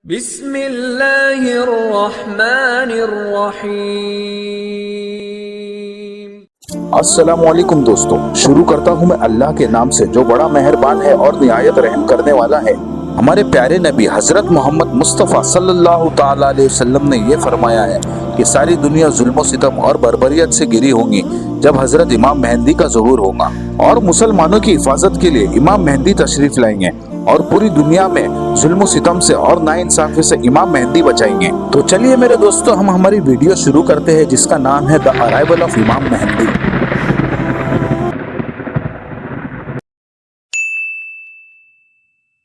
بسم اللہ الرحمن الرحیم۔ السلام علیکم دوستو، شروع کرتا ہوں میں اللہ کے نام سے جو بڑا مہربان ہے اور نہایت رحم کرنے والا ہے۔ ہمارے پیارے نبی حضرت محمد مصطفیٰ صلی اللہ تعالی علیہ وسلم نے یہ فرمایا ہے کہ ساری دنیا ظلم و ستم اور بربریت سے گری ہوگی جب حضرت امام مہدی کا ظہور ہوگا، اور مسلمانوں کی حفاظت کے لیے امام مہدی تشریف لائیں گے اور پوری دنیا میں ظلم و ستم سے اور ناانصافی سے امام مہدی بچائیں گے۔ تو چلیے میرے دوستو، ہم ہماری ویڈیو شروع کرتے ہیں جس کا نام ہے دی ارائیول آف امام مہدی۔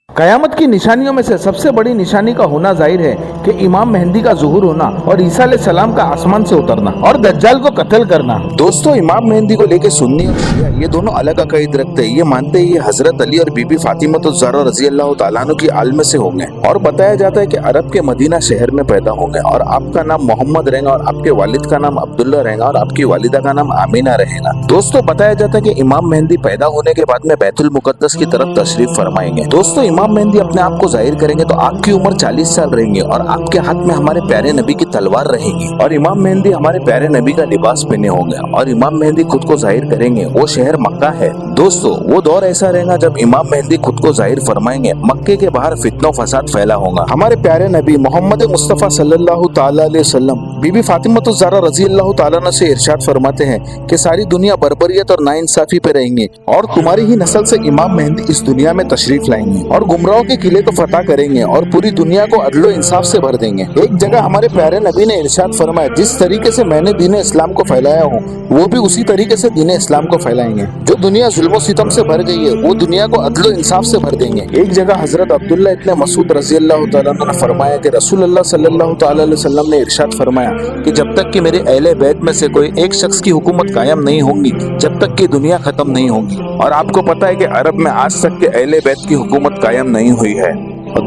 قیامت کی نشانیوں میں سے سب سے بڑی نشانی کا ہونا ظاہر ہے کہ امام مہدی کا ظہور ہونا اور عیسیٰ علیہ السلام کا آسمان سے اترنا اور دجال کو قتل کرنا۔ دوستو، امام مہدی کو لے کے سنی اور شیعہ یہ دونوں الگ عقائد رکھتے ہیں۔ یہ مانتے ہیں یہ حضرت علی اور بی بی فاطمہ الزہرا رضی اللہ تعالیٰ عنہ کی آل میں سے ہوں گے، اور بتایا جاتا ہے کہ عرب کے مدینہ شہر میں پیدا ہوں گے، اور آپ کا نام محمد رہے گا، اور آپ کے والد کا نام عبداللہ رہے گا، اور آپ کی والدہ کا نام آمینہ رہے گا۔ دوستو، بتایا جاتا ہے کہ امام مہدی پیدا ہونے کے بعد میں بیت المقدس کی طرف تشریف فرمائیں گے۔ دوستو، امام مہدی اپنے آپ کو ظاہر کریں گے تو آپ کی عمر 40 سال رہیں گے، اور آپ کے ہاتھ میں ہمارے پیارے نبی کی تلوار رہے گی، اور امام مہدی ہمارے پیارے نبی کا لباس پہنے ہوں گے، اور امام مہدی خود کو ظاہر کریں گے۔ وہ شہر مکہ ہے۔ دوستو، وہ دور ایسا رہے گا جب امام مہدی خود کو ظاہر فرمائیں گے، مکے کے باہر فتنہ و فساد پھیلا ہوگا۔ ہمارے پیارے نبی محمد مصطفیٰ صلی اللہ تعالی علیہ وسلم بی بی فاطمہ الزہرا رضی اللہ تعالیٰ عنہ سے ارشاد فرماتے ہیں کہ ساری دنیا بربریت اور ناانصافی پہ رہیں گے، اور تمہاری ہی نسل سے امام مہدی اس دنیا میں تشریف لائیں گے اور گمراہوں کے قلعے کو فتح کریں گے اور پوری دنیا کو عدل و انصاف سے بھر دیں گے۔ ایک جگہ ہمارے پیارے نبی نے ارشاد فرمایا، جس طریقے سے میں نے دین اسلام کو پھیلایا ہوں وہ بھی اسی طریقے سے دین اسلام کو پھیلائیں گے۔ جو دنیا ظلم و ستم سے بھر گئی ہے وہ دنیا کو عدل و انصاف سے بھر دیں گے۔ ایک جگہ حضرت عبداللہ ابن مسعود رضی اللہ تعالیٰ عنہ نے فرمایا کہ رسول اللہ صلی اللہ تعالی علیہ وسلم نے ارشاد فرمایا کہ جب تک کہ میرے اہل بیت میں سے کوئی ایک شخص کی حکومت قائم نہیں ہوگی جب تک کہ دنیا ختم نہیں ہوگی۔ اور آپ کو پتا ہے کہ عرب میں آج تک کے اہل بیت کی حکومت قائم نہیں ہوئی ہے۔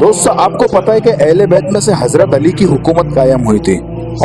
دوستو، آپ کو پتا ہے کہ اہل بیت میں سے حضرت علی کی حکومت قائم ہوئی تھی،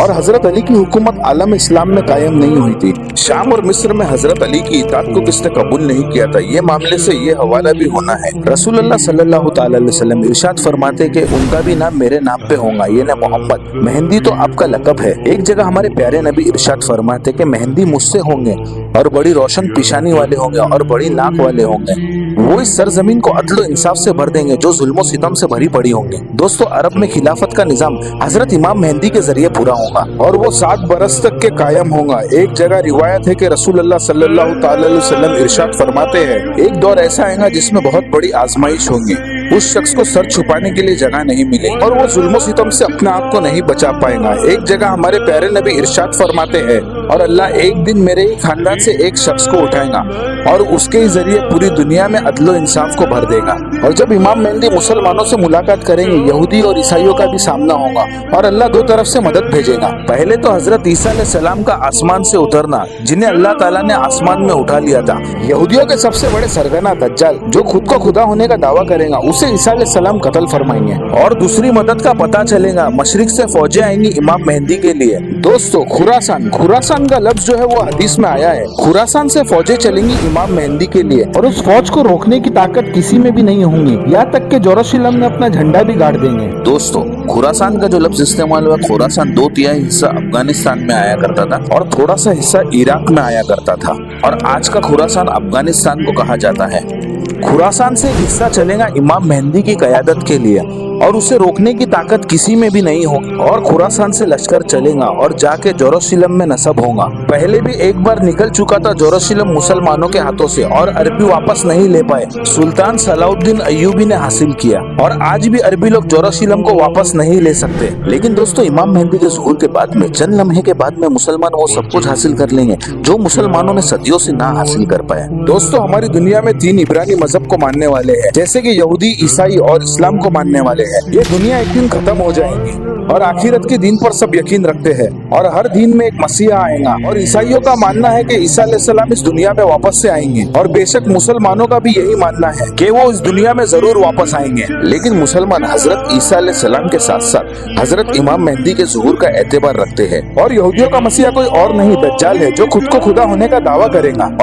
اور حضرت علی کی حکومت عالم اسلام میں قائم نہیں ہوئی تھی۔ شام اور مصر میں حضرت علی کی اطاعت کو کس نے قبول نہیں کیا تھا، یہ معاملے سے یہ حوالہ بھی ہونا ہے۔ رسول اللہ صلی اللہ تعالی علیہ وسلم ارشاد فرماتے کہ ان کا بھی نام میرے نام پہ ہوگا، یہ نہ محمد۔ مہدی تو آپ کا لقب ہے۔ ایک جگہ ہمارے پیارے نبی ارشاد فرماتے کہ مہدی مجھ سے ہوں گے، اور بڑی روشن پیشانی والے ہوں گے اور بڑی ناک والے ہوں گے۔ وہ اس سرزمین کو عدل و انصاف سے بھر دیں گے جو ظلم و ستم سے بھری پڑی ہوں گے۔ دوستو، عرب میں خلافت کا نظام حضرت امام مہدی کے ذریعے پورا ہوگا، اور وہ 7 برس تک کے قائم ہوگا۔ ایک جگہ روایت ہے کہ رسول اللہ صلی اللہ تعالی علیہ وسلم ارشاد فرماتے ہیں، ایک دور ایسا آئے گا جس میں بہت بڑی آزمائش ہوگی، اس شخص کو سر چھپانے کے لیے جگہ نہیں ملے گی، اور وہ ظلم و ستم سے اپنے آپ کو نہیں بچا پائے گا۔ ایک جگہ ہمارے پیارے نبی ارشاد فرماتے ہیں، اور اللہ ایک دن میرے ہی خاندان سے ایک شخص کو اٹھائے گا اور اس کے ذریعے پوری دنیا میں عدل و انصاف کو بھر دے گا۔ اور جب امام مہدی مسلمانوں سے ملاقات کریں گے، یہودی اور عیسائیوں کا بھی سامنا ہوگا، اور اللہ دو طرف سے مدد بھیجے گا۔ پہلے تو حضرت عیسیٰ علیہ السلام کا آسمان سے اترنا، جنہیں اللہ تعالیٰ نے آسمان میں اٹھا لیا تھا۔ یہودیوں کے سب سے بڑے سرگنا دجال جو خود کو خدا ہونے کا دعویٰ کرے گا، اسے عیسیٰ علیہ السلام قتل فرمائیں گے، اور دوسری مدد کا پتہ چلے گا، مشرق سے فوجیں آئیں گی امام مہدی کے لیے۔ دوستو، خراسان کا لفظ جو ہے وہ حدیث میں آیا ہے۔ خراسان سے فوجیں چلیں گی امام مہدی کے لیے، اور اس فوج کو روکنے کی طاقت کسی میں بھی نہیں ہوں گی، یہاں تک کہ یروشلم میں اپنا جھنڈا بھی گاڑ دیں گے۔ دوستو، خراسان کا جو لفظ استعمال ہوا، خراسان 2/3 حصہ افغانستان میں آیا کرتا تھا اور تھوڑا سا حصہ عراق میں آیا کرتا تھا، اور آج کا خراسان افغانستان کو کہا جاتا ہے۔ خراسان سے حصہ چلے گا امام مہدی کی قیادت کے لیے، اور اسے روکنے کی طاقت کسی میں بھی نہیں ہوگی، اور خراسان سے لشکر چلے گا اور جا کے یروشلم میں نصب ہوگا۔ پہلے بھی ایک بار نکل چکا تھا یروشلم مسلمانوں کے ہاتھوں سے، اور عربی واپس نہیں لے پائے۔ سلطان صلاح الدین ایوبی نے حاصل کیا، اور آج بھی عربی لوگ یروشلم کو واپس نہیں لے سکتے۔ لیکن دوستو، امام مہدی کے ظہور کے بعد میں چند لمحے کے بعد میں مسلمان وہ سب کچھ حاصل کر لیں گے جو مسلمانوں نے صدیوں سے نہ حاصل کر پائے۔ دوستو، ہماری دنیا میں 3 عبرانی مذہب کو ماننے والے ہیں، جیسے کہ یہودی، عیسائی اور اسلام کو ماننے والے ہیں۔ یہ دنیا ایک دن ختم ہو جائے گی، اور آخرت کے دین پر سب یقین رکھتے ہیں، اور ہر دین میں ایک مسیح آئے گا۔ اور عیسائیوں کا ماننا ہے کہ عیسیٰ علیہ السلام اس دنیا میں واپس سے آئیں گے، اور بے شک مسلمانوں کا بھی یہی ماننا ہے کہ وہ اس دنیا میں ضرور واپس آئیں گے۔ لیکن مسلمان حضرت عیسیٰ علیہ السلام کے ساتھ ساتھ حضرت امام مہدی کے ظہور کا اعتبار رکھتے ہیں، اور یہودیوں کا مسیح کوئی اور نہیں، دجال ہے جو خود کو خدا ہونے کا دعویٰ کرے گا